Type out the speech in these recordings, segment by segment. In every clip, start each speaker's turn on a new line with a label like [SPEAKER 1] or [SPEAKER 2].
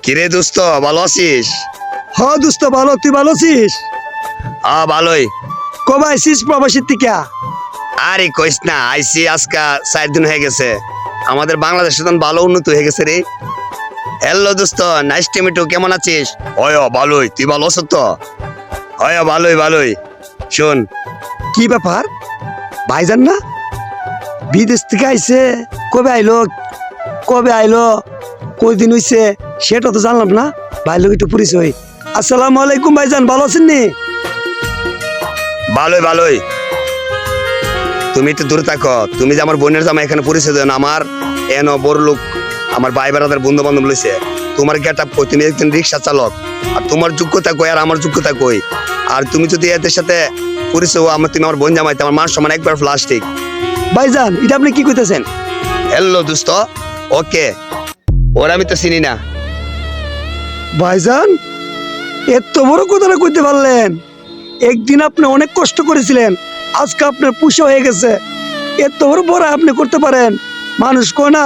[SPEAKER 1] কিরে দোস্ত ভালো আছিস?
[SPEAKER 2] হ দোস্ত ভালো, তুই ভালো আছিস?
[SPEAKER 1] ভালোই।
[SPEAKER 2] কবে আইসিস প্রবাসীর থেকে?
[SPEAKER 1] আরে কইস না, আইসি আজকা 4 দিন হয়ে গেছে। আমাদের বাংলাদেশে তো ভালো উন্নতি হয়ে গেছে রে। হ্যালো দোস্ত, নাইস টু মিট ইউ, কেমন আছিস? ভালোই, তুই ভালো আছো তো? ভালোই ভালোই। শোন,
[SPEAKER 2] কি ব্যাপার, ভাইজান না বিদেশ থেকে আইছে? কবে আইলো কই দিন হইছে সেটা তো জানলাম না। ভাই লোক একটু পরিচয়। আসসালামু আলাইকুম ভাইজান, ভালো আছেন নি?
[SPEAKER 1] ভালোই ভালোই। তুমি একটু দূরে থাকো, তুমি যে আমার বোনের জামা এখানে পরিচয় দেন। আমার এন বড় লোক, আমার ভাই বেড়াদের বন্ধু বান্ধব লইছে। তোমার গেট আপ কই, তুমি একজন রিক্সা চালক, আর তোমার যোগ্যতা কই আর আমার যোগ্যতা কই? আর তুমি যদি এদের সাথে পরিচয় তুমি আমার বোন জামাইতে, আমার মান সম্মান একবার প্লাস্টিক।
[SPEAKER 2] ভাইজান এটা আপনি কি কইতেছেন?
[SPEAKER 1] হ্যালো দোস্ত, ওকে, ওরা আমি তো চিনি না।
[SPEAKER 2] ভাইজান এত বড় কথাটা কইতে পারলেন? একদিন আপনি অনেক কষ্ট করেছিলেন, আজকে আপনার পুষো হয়ে গেছে। এত বড় বড় আপনি করতে পারেন? মানুষ কয় না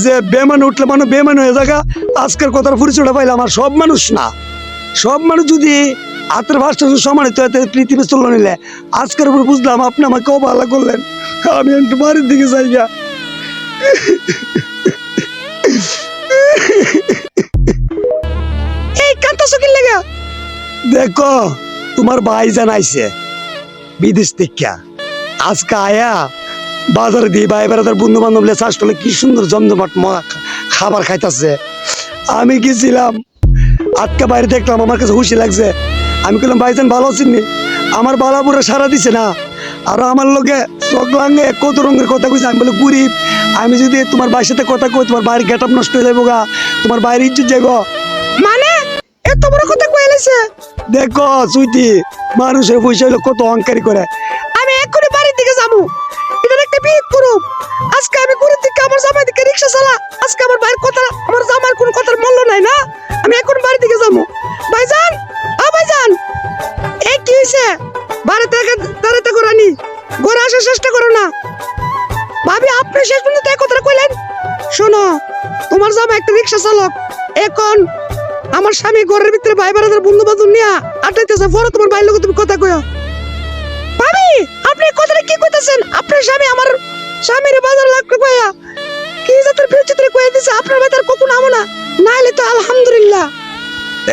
[SPEAKER 2] যে বেমান উঠলে মানুষ বেমান হয়ে যাগা। আজকের কথার পরিচয়টা পাইলাম। আর সব মানুষ না, সব মানুষ যদি হাতের ভাষা সমানিত পৃথিবী চলে নিলে, আজকের উপর বুঝলাম আপনি আমাকে অবহেলা করলেন। আমি একটু বাড়ির দিকে যাই গা। এই কাঁদতেছো কি লাগা? দেখো তোমার ভাই জানাইছে বিদেশ থেকে, আজকে আয়া বাজারে দিয়ে ভাই বেড়াদার বন্ধু বান্ধব চাষ করলে কি সুন্দর জমজমাট খাবার খাইতেছে। আমি গেছিলাম, আটকা বাইরে দেখলাম, আমার কাছে খুশি লাগছে। আমি বললাম ভাইজান ভালো আছেন নি? আমার বালাপুরে সারা দিছে না, আর আমার লোকে চোখ লাঙ্গে কত রঙের কথা কইছে। আমি বলে গরিব, আমি যদি তোমার ভাইয়ের সাথে কথা কই তোমার বাড়ির গেট আপ নষ্ট হয়ে যাবো গা, তোমার বাইরে ইজ্জত যাইব। মানে এত বড় কথা কয়ে এলেছে? দেখো সুইটি, মানুষের পয়সা হইলে কত অহংকারী করে। আমি এক্ষুনি বাড়ির দিকে যাবো, এটার একটা বিয়ে করুম। আজকে আমি করে দিকে আমার জামাই দিকে রিক্সা চালা। আজকে আমার ভাইয়ের কথা, আমার জামার কোনো কথার মূল্য নাই না। আমি এখন বাড়ির দিকে যাবো। ভাইজান, ভাইজান এই কি হয়েছে? বাড়ি থেকে দাঁড়াতে করানি, ঘরে আসার চেষ্টা করো না। ভাবি আপনি শেষ পর্যন্ত এই কথাটা কইলেন? শোনো, তোমার জামাই একটা রিক্সা চালক। এখন আমার স্বামী ঘরের ভিতরে ভাই বেড়াদের বন্ধু বান্ধব নিয়ে আটাইতেছে, পরে তোমার ভাইয়ের লোক তুমি কথা কইও। ভাবি আপনি কথাটা কি কইতেছেন? আপনার স্বামী আমার স্বামীর বাজার লাগবে কইয়া কি জাতের বিচিত্র কইয়া দিছে। আপনার ভাই তার কখনো আমো না, নাইলে তো আলহামদুলিল্লাহ।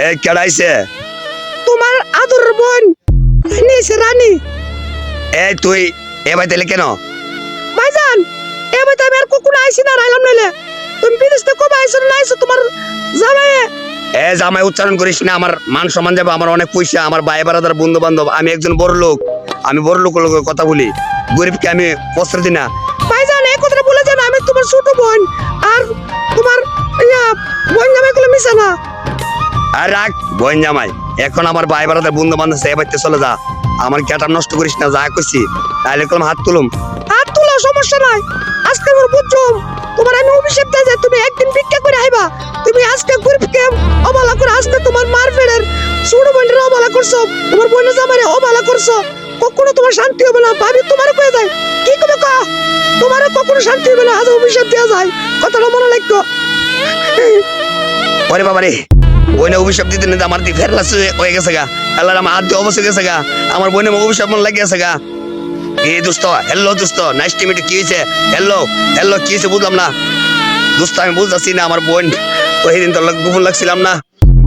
[SPEAKER 1] এই কেডাইছে?
[SPEAKER 2] তোমার আদরের বোন নিছে রানী।
[SPEAKER 1] এই তুই এ ভাই তাইলে কেন?
[SPEAKER 2] ভাইজান এ ভাই তো আমি আর কখনো আইছি না, রাইলাম নইলে। তুমি বিদেশ থেকে কবে আইছো না আইছো তোমার জামাই?
[SPEAKER 1] জামাই উচ্চারণ করিস না, আমার মান সম্মান যাবে। আমার অনেক পয়সা, আমার ভাই বেড়াদার বন্ধু বান্ধব। আমি একজন বড় লোক, আমি বড় লোকের লোক কথা বলি, গরিবকে আমি বস্ত্র দিই না।
[SPEAKER 2] ভাইজান এই কথাটা বলে যান, আমি তোমার ছোট বোন, আর তোমার বোন জামাই গুলো মিশে না।
[SPEAKER 1] আর রাখ বোন জামাই, এখন আমার ভাই বেড়াদার বন্ধু বান্ধব সে বাড়িতে চলে যা। আমার গেট নষ্ট করিস না, যা কইছি তাইলে কলম হাত তুলুম।
[SPEAKER 2] হাত তোলা সমস্যা নাই, আজকে আমার বুঝছো তোমার আমি অভিশাপ দেয় যে তুমি একদিন ভিক্ষা করে আইবা। তুমি আজকে গরিবকে অবহেলা করে, আজকে তোমার মার ফেরের ছোট বোনের অবহেলা করছো, তোমার বোনের জামাইরে অবহেলা করছো। কখনো তোমার শান্তি হবে না। ভাবি তোমার কয়ে যায় কি কবে ক, তোমার কখনো শান্তি হবে না। আজ অভিশাপ দেওয়া যায়, কথাটা মনে লাগতো।
[SPEAKER 1] ওরে বাবা রে, বোনে অভিশাপ দিতে নিতে আমার দিয়ে ফেরলাস হয়ে গেছে গা। আল্লাহ আমার হাত দিয়ে অবশ্যই গেছে গা, আমার বোনে অভিশাপ মনে লাগে গেছে গা। এই দোস্ত, হ্যালো দোস্ত, নাইস টু মিট ইউ, কি হয়েছে? হ্যালো হ্যালো, কি হয়েছে বুঝলাম না দোস্ত। আমি বুঝতেছি না, আমার বোন ওই দিন তোর গোপন লাগছিলাম না,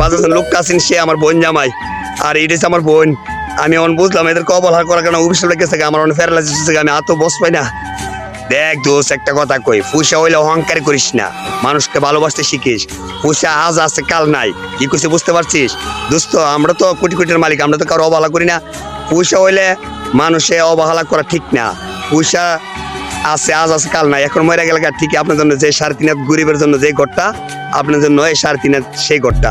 [SPEAKER 1] বাজার লোকটা আছেন, সে আমার বোন জামাই, আর এটা আমার বোন। আমি অন বুঝলাম এদেরকে অবহেলা করার কারণে অভিশাপ লেগেছে গা, আমার অনেক ফেরলাস হচ্ছে গা। আমি এত বস পাই না। দেখ দোস্ত, একটা কথা কই, পয়সা হইলে অহংকার করিস না, মানুষকে ভালোবাসতে শিখিস। পয়সা আজ আছে কাল নাই, কি কইছে বুঝতে পারছিস দোস্ত? আমরা তো কোটি কোটির মালিক, আমরা তো কারো অবহেলা করি না। পয়সা হইলে মানুষে অবহেলা করা ঠিক না। পয়সা আছে আজ আছে কাল নাই, এখন মরে গেলে ঠিক। আপনার জন্য যে 3.5 হাত গরিবের জন্য যে ঘরটা, আপনার জন্য এই 3.5 হাত সেই ঘরটা।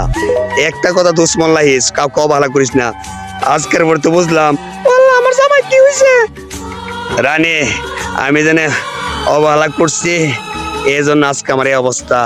[SPEAKER 1] একটা কথা দোস্ত মন লাগিস, কাউকে অবহেলা করিস না। আজকের পর তো বুঝলাম
[SPEAKER 2] আমার জামাই কি হয়েছে।
[SPEAKER 1] রানী, আমি জানে অবহেলা করছি, এই জন্য আজকে আমার এই অবস্থা।